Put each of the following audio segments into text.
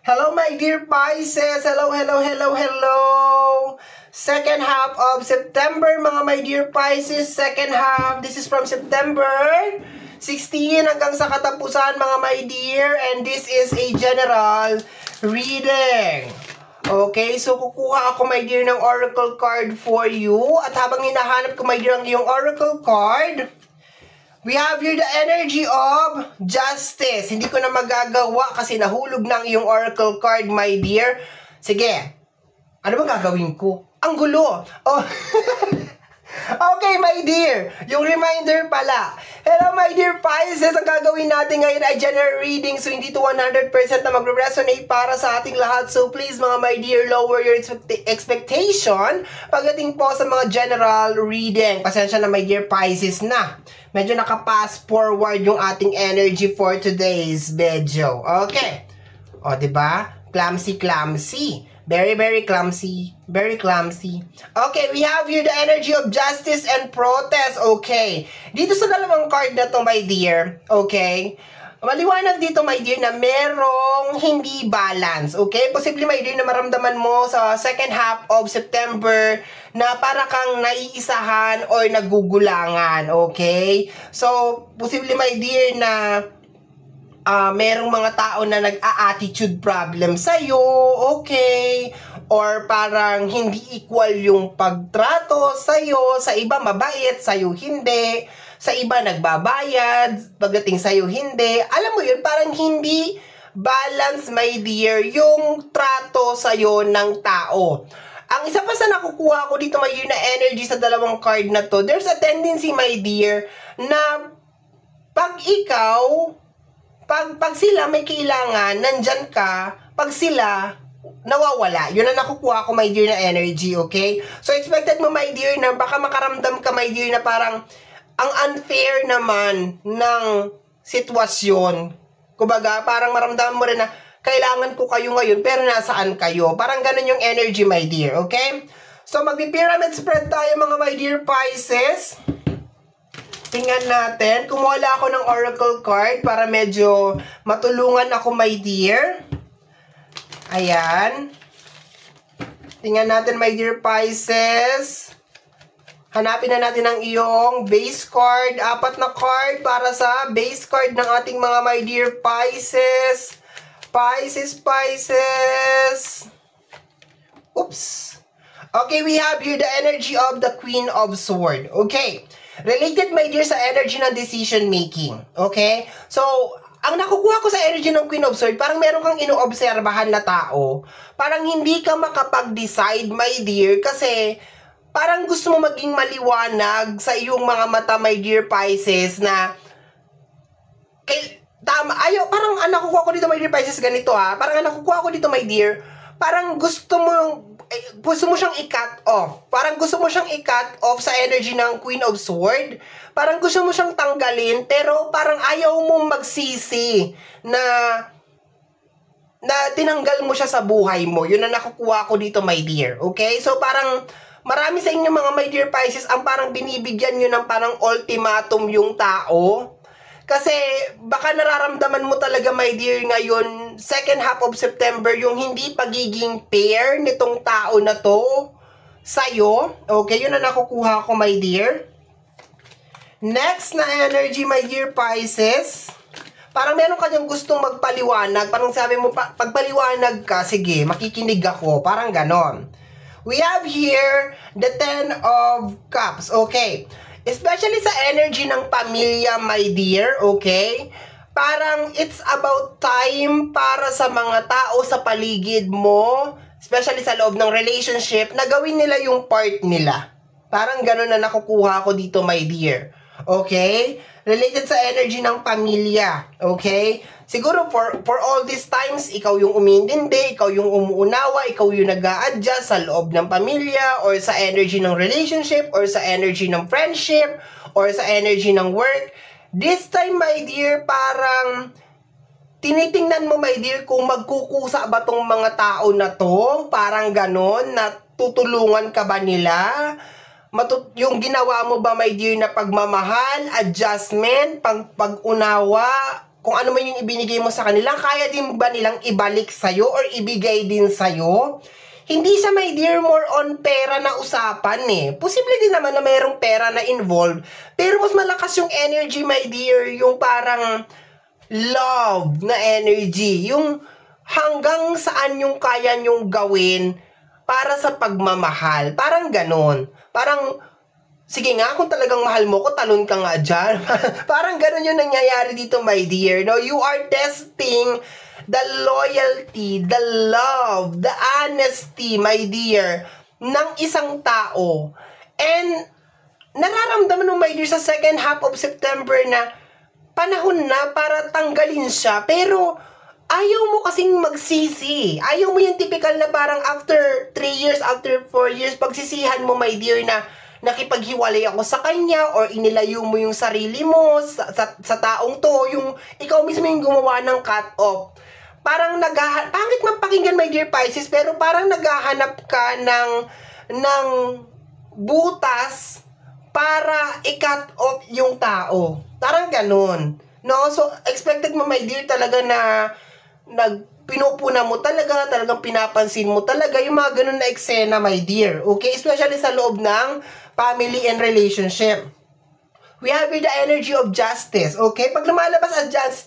Hello, my dear Pisces! Hello, hello, hello, hello! Second half of September, mga my dear Pisces. Second half, this is from September 16 hanggang sa katapusan, mga my dear. And this is a general reading. Okay, so kukuha ako, my dear, ng oracle card for you. At habang hinahanap ko, my dear, ang iyong oracle card, we have here the energy of justice. Hindi ko na magagawa kasi nahulog na ang iyong oracle card, my dear. Sige, ano bang gagawin ko? Ang gulo. Oh. Okay, my dear. Yung reminder pala. Hello, my dear Pisces. Ang gagawin natin ngayon ay general reading. So, hindi to 100% na magre-resonate para sa ating lahat. So, please, mga my dear, lower your expectation pagdating po sa mga general reading. Pasensya na, my dear Pisces na. Medyo naka-pass forward yung ating energy for today's video. Okay. O, diba? Clumsy, clumsy. Very, very clumsy. Very clumsy. Okay, we have here the energy of justice and protest. Okay. Dito sa dalawang card na to, my dear. Okay. Maliwanag dito, my dear, na merong hindi balance. Okay? Posible, my dear, na maramdaman mo sa second half of September na para kang naiisahan or nagugulangan. Okay? So, posible, my dear, na merong mga tao na nag-a-attitude problem sa'yo, okay? Or parang hindi equal yung pagtrato sa'yo, sa iba mabait, sa'yo hindi, sa iba nagbabayad, pagdating sa'yo hindi. Alam mo yun, parang hindi balance, my dear, yung trato sa'yo ng tao. Ang isa pa sa nakukuha ko dito, my dear, na energy sa dalawang card na to, there's a tendency, my dear, na pag ikaw, pag sila may kailangan, nandyan ka. Pag sila, nawawala. Yun ang nakukuha ko, my dear, na energy, okay? So, expected mo, my dear, na baka makaramdam ka, my dear, na parang ang unfair naman ng sitwasyon. Kumbaga, parang maramdaman mo rin na kailangan ko kayo ngayon, pero nasaan kayo? Parang ganun yung energy, my dear, okay? So, magpi-pyramid spread tayo, mga my dear Pisces. Tingnan natin. Kumuha ako ng oracle card para medyo matulungan ako, my dear. Ayan. Tingnan natin, my dear Pisces. Hanapin na natin ang iyong base card. 4 na card para sa base card ng ating mga my dear Pisces. Pisces. Oops. Okay, we have here the energy of the Queen of Swords. Okay. Related, my dear, sa energy ng decision making. Okay? So, ang nakukuha ko sa energy ng Queen of Swords, parang meron kang inoobserbahan na tao. Parang hindi ka makapag-decide, my dear, kasi parang gusto mo maging maliwanag sa iyong mga mata, my dear Pisces, na parang ang nakukuha ko dito, my dear Pisces, ganito ha. Parang ang nakukuha ko dito, my dear, parang gusto mo siyang i-cut off. Parang gusto mo siyang i-cut off sa energy ng Queen of Swords. Parang gusto mo siyang tanggalin, pero parang ayaw mong magsisi na tinanggal mo siya sa buhay mo. Yun ang nakukuha ko dito, my dear. Okay? So, parang marami sa inyo mga my dear Pisces ang parang binibigyan nyo ng parang ultimatum yung tao. Kasi baka nararamdaman mo talaga, my dear, ngayon, second half of September, yung hindi pagiging fair nitong tao na to sa'yo. Okay, yun na nakukuha ko, my dear. Next na energy, my dear Pisces. Parang meron kanyang gustong magpaliwanag. Parang sabi mo, pagpaliwanag ka, sige, makikinig ako. Parang ganon. We have here the 10 of Cups. Okay. Especially sa energy ng pamilya, my dear, okay? Parang it's about time para sa mga tao sa paligid mo, especially sa loob ng relationship, na gawin nila yung part nila. Parang gano'n na nakukuha ko dito, my dear. Okay? Related sa energy ng pamilya. Okay? Siguro for all these times, ikaw yung umintindi, ikaw yung umuunawa, ikaw yung nag-a-adjust sa loob ng pamilya, or sa energy ng relationship, or sa energy ng friendship, or sa energy ng work. This time, my dear, parang tinitingnan mo, my dear, kung magkukusa ba tong mga tao na to. Parang ganon, na tutulungan ka ba nila? Yung ginawa mo ba, my dear, na pagmamahal, adjustment, pag-unawa, kung ano man yung ibinigay mo sa kanila, kaya din ba nilang ibalik sa'yo or ibigay din sa'yo? Hindi siya, my dear, more on pera na usapan eh. Posible din naman na mayroong pera na involved. Pero mas malakas yung energy, my dear, yung parang love na energy. Yung hanggang saan yung kaya nyong gawin para sa pagmamahal. Parang ganon. Parang, sige nga, kung talagang mahal mo ko, talon ka nga dyan. Parang ganon yung nangyayari dito, my dear. No? You are testing the loyalty, the love, the honesty, my dear, ng isang tao. And nararamdaman mo, my dear, sa second half of September na panahon na para tanggalin siya. Pero ayaw mo kasing magsisi. Ayaw mo yung typical na parang after 3 years, after 4 years, pagsisihan mo, my dear, na nakipaghiwalay ako sa kanya or inilayo mo yung sarili mo sa taong to, yung ikaw mismo yung gumawa ng cut-off. Parang pangit mapakinggan, my dear Pisces, pero parang naghahanap ka ng butas para i-cut off yung tao. Parang ganun. No? So, expected mo, my dear, talaga na pinupuna mo talagang pinapansin mo talaga yung mga ganun na eksena, my dear. Okay? Especially sa loob ng family and relationship. We have here the energy of justice, okay? Pag lumalabas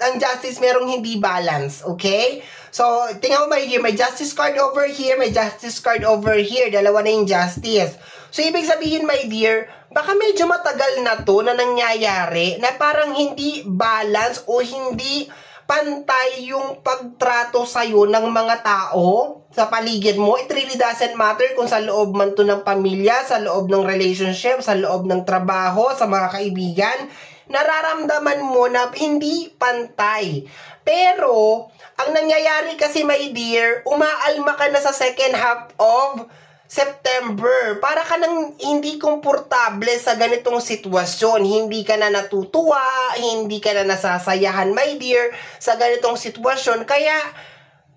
ang justice, merong hindi balance, okay? So, tingnan mo, my dear, may justice card over here, may justice card over here. Dalawa na yung justice. So, ibig sabihin, my dear, baka medyo matagal na to na nangyayari na parang hindi balance o hindi pantay yung pagtrato sa'yo ng mga tao sa paligid mo. It really doesn't matter kung sa loob man to ng pamilya, sa loob ng relationship, sa loob ng trabaho, sa mga kaibigan. Nararamdaman mo na hindi pantay. Pero, ang nangyayari kasi, my dear, umaalma ka na sa second half of September. Para ka nang hindi komportable sa ganitong sitwasyon. Hindi ka na natutuwa, hindi ka na nasasayahan, my dear, sa ganitong sitwasyon. Kaya,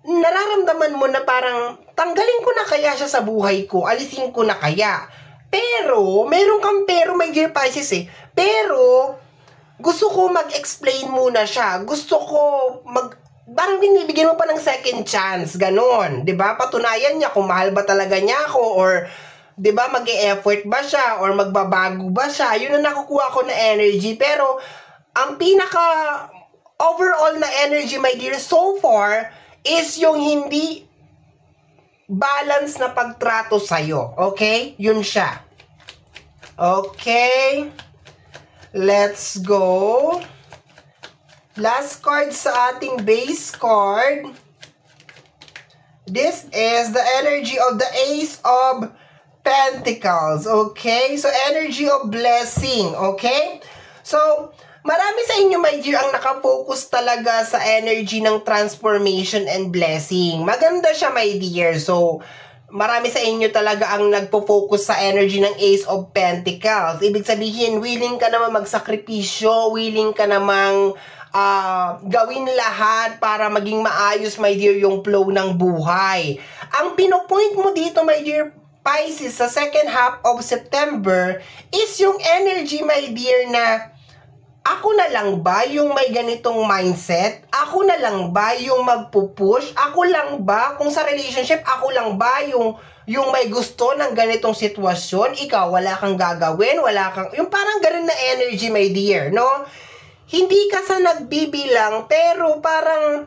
nararamdaman mo na parang, tanggalin ko na kaya siya sa buhay ko, alisin ko na kaya. Pero, meron kang pero, my dear Pisces eh. Pero, gusto ko mag-explain muna siya. Gusto ko parang binibigyan mo pa ng second chance, ganon, 'di ba? Patunayan niya kung mahal ba talaga niya ako or 'di ba, mag-e-effort ba siya or magbabago ba siya. 'Yun ang nakukuha ko na energy. Pero ang pinaka overall na energy, my dear, so far is yung hindi balance na pagtrato sa'yo. Okay? Yun siya. Okay. Let's go. Last card sa ating base card. This is the energy of the Ace of Pentacles. Okay? So, energy of blessing. Okay? So, marami sa inyo, my dear, ang nakafocus talaga sa energy ng transformation and blessing. Maganda siya, my dear. So, marami sa inyo talaga ang nagpo-focus sa energy ng Ace of Pentacles. Ibig sabihin, willing ka naman magsakripisyo, willing ka namang gawin lahat para maging maayos, my dear, yung flow ng buhay. Ang pinopoint mo dito, my dear Pisces, sa second half of September is yung energy, my dear, na ako na lang ba yung may ganitong mindset? Ako na lang ba yung magpupush? Ako lang ba, kung sa relationship, ako lang ba yung may gusto ng ganitong sitwasyon? Ikaw, wala kang gagawin, wala kang, yung parang ganun na energy, my dear, no? Hindi ka sa nagbibilang, pero parang,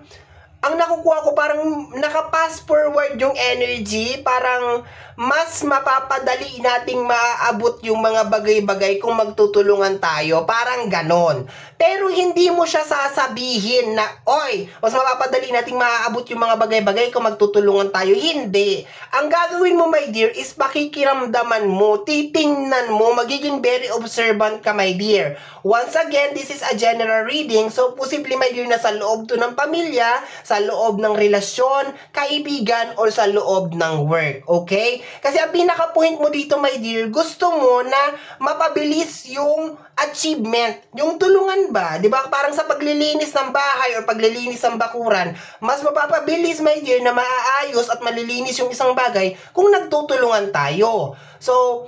ang nakukuha ko, parang naka-pass forward yung energy, parang mas mapapadali nating maaabot yung mga bagay-bagay kung magtutulungan tayo. Parang ganon. Pero hindi mo siya sasabihin na, oy, mas mapapadali nating maaabot yung mga bagay-bagay kung magtutulungan tayo. Hindi. Ang gagawin mo, my dear, is pakikiramdaman mo, titingnan mo, magiging very observant ka, my dear. Once again, this is a general reading, so posible, my dear, na sa loob to ng pamilya, sa loob ng relasyon, kaibigan, or sa loob ng work. Okay? Kasi ang pinaka-point mo dito, my dear, gusto mo na mapabilis yung achievement, yung tulungan ba? 'Di ba? Parang sa paglilinis ng bahay or paglilinis ng bakuran, mas mapapabilis, my dear, na maaayos at malilinis yung isang bagay kung nagtutulungan tayo. So,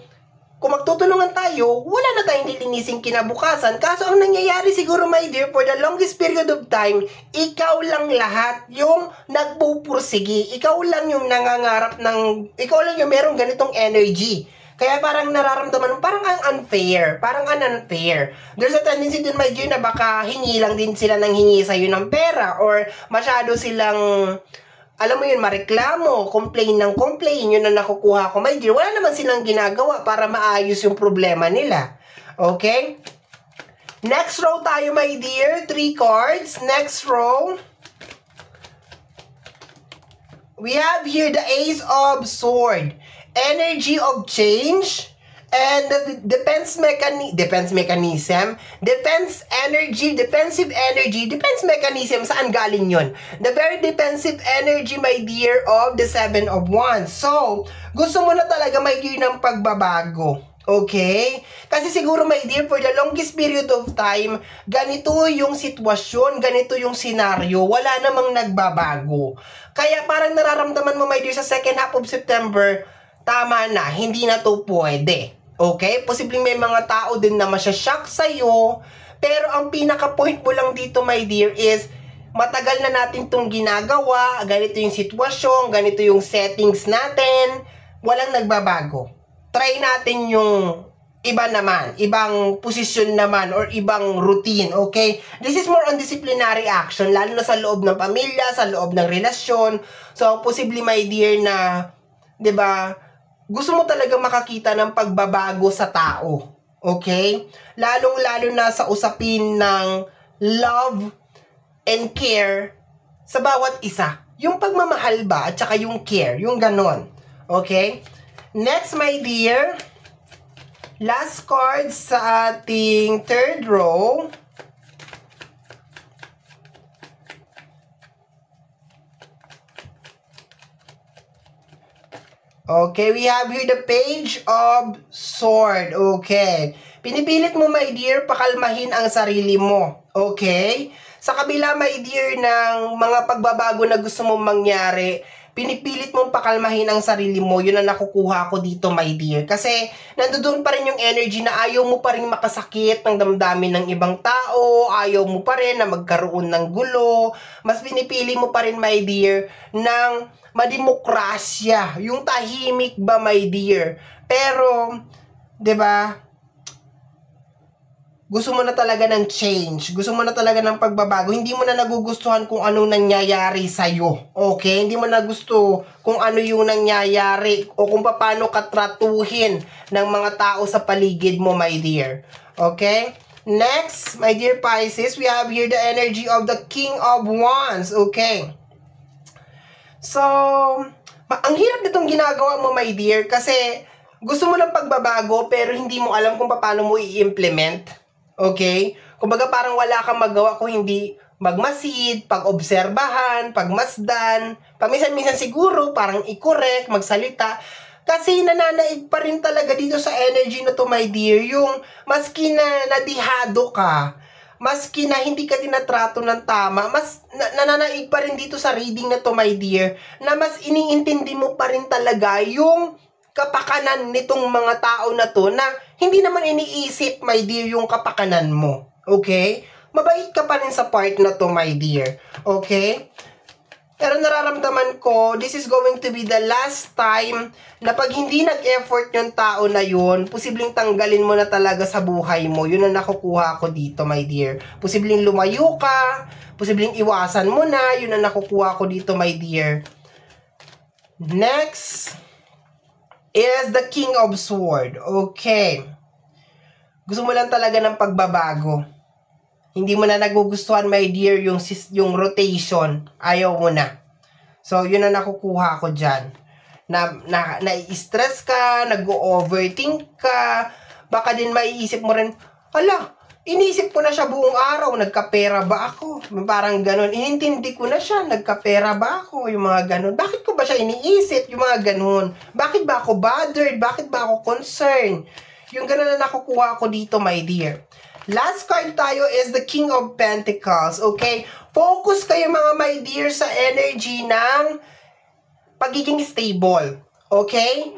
kung magtutulungan tayo, wala na tayong lilinising kinabukasan. Kaso ang nangyayari siguro, my dear, for the longest period of time, ikaw lang lahat yung nagpupursigi. Ikaw lang yung nangangarap ng, ikaw lang yung merong ganitong energy. Kaya parang nararamdaman mo, parang ang unfair. Parang ang unfair. There's a tendency din, my dear, na baka hingi lang din sila ng hingi sa'yo ng pera or masyado silang, alam mo yun, mareklamo, complain ng complain, yun ang nakukuha ko, my dear. Wala naman silang ginagawa para maayos yung problema nila. Okay? Next row tayo, my dear. 3 cards. Next row. We have here the Ace of Sword. Energy of change. And the defense mechanism, defensive mechanism, saan galing yun? The very defensive energy, my dear, of the 7 of Wands. So, gusto mo na talaga, my dear, ng pagbabago. Okay? Kasi siguro, my dear, for the longest period of time, ganito yung sitwasyon, ganito yung senaryo, wala namang nagbabago. Kaya parang nararamdaman mo, my dear, sa second half of September, tama na, hindi na to pwede. Okay? Posibleng may mga tao din na masya-shock sa'yo. Pero ang pinaka-point mo lang dito, my dear, is matagal na natin itong ginagawa. Ganito yung sitwasyon, ganito yung settings natin. Walang nagbabago. Try natin yung iba naman, ibang posisyon naman, or ibang routine, okay? This is more on disciplinary action, lalo na sa loob ng pamilya, sa loob ng relasyon. So, posibleng, my dear, na, 'di ba, gusto mo talaga makakita ng pagbabago sa tao. Okay? Lalong-lalo na sa usapin ng love and care sa bawat isa. Yung pagmamahal ba at saka yung care, yung ganon. Okay? Next, my dear, last card sa ating third row. Okay, we have here the Page of Sword. Okay. Pinipilit mo, my dear, pakalmahin ang sarili mo. Okay? Sa kabila, my dear, ng mga pagbabago na gusto mong mangyari, pinipilit mong pakalmahin ang sarili mo. Yun ang nakukuha ko dito, my dear. Kasi nandoon pa rin yung energy na ayaw mo pa rin makasakit ng damdamin ng ibang tao. Ayaw mo pa rin na magkaroon ng gulo. Mas pinipili mo pa rin, my dear, ng mademokrasya, yung tahimik ba, my dear. Pero, 'di ba? Gusto mo na talaga ng change. Gusto mo na talaga ng pagbabago. Hindi mo na nagugustuhan kung anong nangyayari sa'yo. Okay? Hindi mo na gusto kung ano yung nangyayari o kung paano ka tratuhin ng mga tao sa paligid mo, my dear. Okay? Next, my dear Pisces, we have here the energy of the King of Wands. Okay? So, ang hirap nitong ginagawa mo, my dear, kasi gusto mo ng pagbabago pero hindi mo alam kung paano mo i-implement. Okay? Kumbaga parang wala kang magawa kung hindi magmasid, pag-obserbahan, pagmasdan, paminsan-minsan siguro parang i-correct, magsalita. Kasi nananaig pa rin talaga dito sa energy na to, my dear, yung maski na nadihado ka, maski na hindi ka tinatrato ng tama, mas nananaig pa rin dito sa reading na to, my dear, na mas iniintindi mo pa rin talaga yung kapakanan nitong mga tao na to na hindi naman iniisip, my dear, yung kapakanan mo. Okay? Mabait ka pa rin sa part na to, my dear. Okay? Pero nararamdaman ko, this is going to be the last time na pag hindi nag-effort yung tao na yun, posibleng tanggalin mo na talaga sa buhay mo. Yun ang nakukuha ko dito, my dear. Posibleng lumayo ka, posibleng iwasan mo na, yun ang nakukuha ko dito, my dear. Next is the King of Sword. Okay. Gusto mo lang talaga ng pagbabago. Hindi mo na nagugustuhan, my dear, yung rotation. Ayaw mo na. So, yun ang nakukuha ko dyan. Na-stress ka, nag-overthink ka. Baka din maiisip mo rin, hala, inisip ko na siya buong araw, nagkapera ba ako? Parang ganun. Inintindi ko na siya, nagkapera ba ako? Yung mga ganun. Bakit ko ba siya iniisip? Yung mga ganun. Bakit ba ako bothered? Bakit ba ako concerned? Yung ganun na nakukuha ko dito, my dear. Last card tayo is the King of Pentacles. Okay? Focus kayo, mga my dear, sa energy ng pagiging stable. Okay?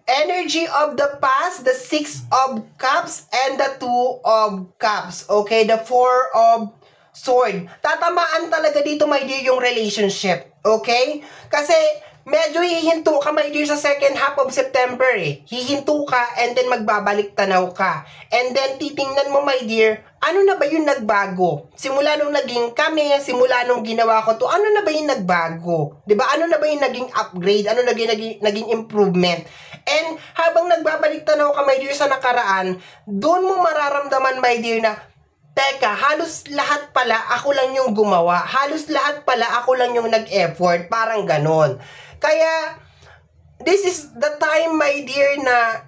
Energy of the past, the 6 of cups, and the 2 of cups. Okay, the 4 of sword. Tatamaan talaga dito, my dear, yung relationship. Okay? Kasi, medyo hihinto ka, my dear, sa second half of September eh. Hihinto ka, and then magbabalik tanaw ka. And then, titingnan mo, my dear, ano na ba yung nagbago? Simula nung naging kami, simula nung ginawa ko to, ano na ba yung nagbago? 'Di ba? Ano na ba yung naging upgrade? Ano naging improvement? And habang nagbabalik tanaw ka, my dear, sa nakaraan, doon mo mararamdaman, my dear, na teka, halos lahat pala ako lang yung gumawa. Halos lahat pala ako lang yung nag-effort. Parang ganon. Kaya, this is the time, my dear, na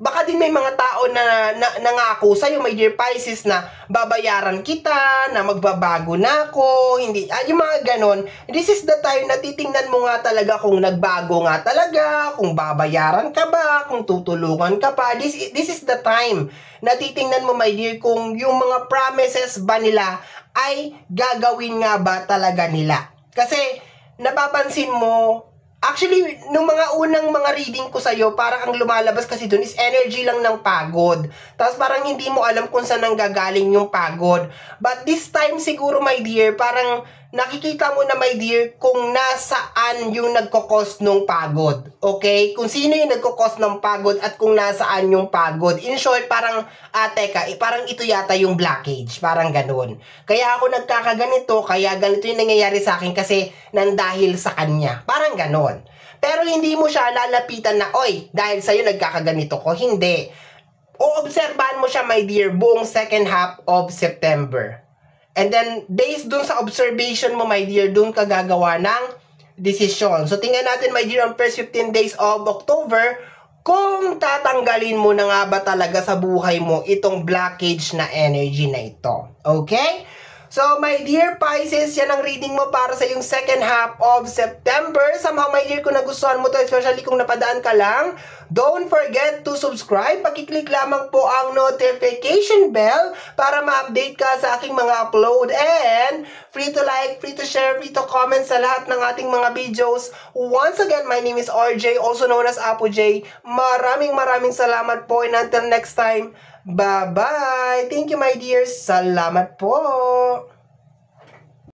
baka din may mga tao na nangako sa'yo, my dear Pisces, na babayaran kita, na magbabago na ako, hindi, yung mga ganon. This is the time na titingnan mo nga talaga kung nagbago nga talaga, kung babayaran ka ba, kung tutulungan ka pa. This is the time na titingnan mo, my dear, kung yung mga promises ba nila ay gagawin nga ba talaga nila. Kasi, napapansin mo, actually, nung mga unang mga reading ko sa'yo, parang ang lumalabas kasi dun is energy lang ng pagod. Tapos parang hindi mo alam kung saan nanggagaling yung pagod. But this time siguro, my dear, parang nakikita mo na, my dear, kung nasaan yung nagkakos ng pagod. Okay? Kung sino yung nagkakos ng pagod at kung nasaan yung pagod. In short, parang, teka, parang ito yata yung blockage. Parang ganun. Kaya ako nagkakaganito, kaya ganito yung nangyayari sa akin kasi nandahil sa kanya. Parang ganun. Pero hindi mo siya lalapitan na, oy, dahil sa'yo nagkakaganito ko. Hindi. O-obserbahan mo siya, my dear, buong second half of September. And then, based dun sa observation mo, my dear, dun ka gagawa ng desisyon. So, tingnan natin, my dear, ang first 15 days of October, kung tatanggalin mo na nga ba talaga sa buhay mo itong blockage na energy na ito. Okay? So, my dear Pisces, yan ang reading mo para sa yung second half of September. Somehow, my dear, kung nagustuhan mo to, especially kung napadaan ka lang, don't forget to subscribe. Pakiclick lamang po ang notification bell para ma-update ka sa aking mga upload. And free to like, free to share, free to comment sa lahat ng ating mga videos. Once again, my name is RJ, also known as Apo J. Maraming salamat po. And until next time, bye-bye. Thank you, my dears. Salamat po.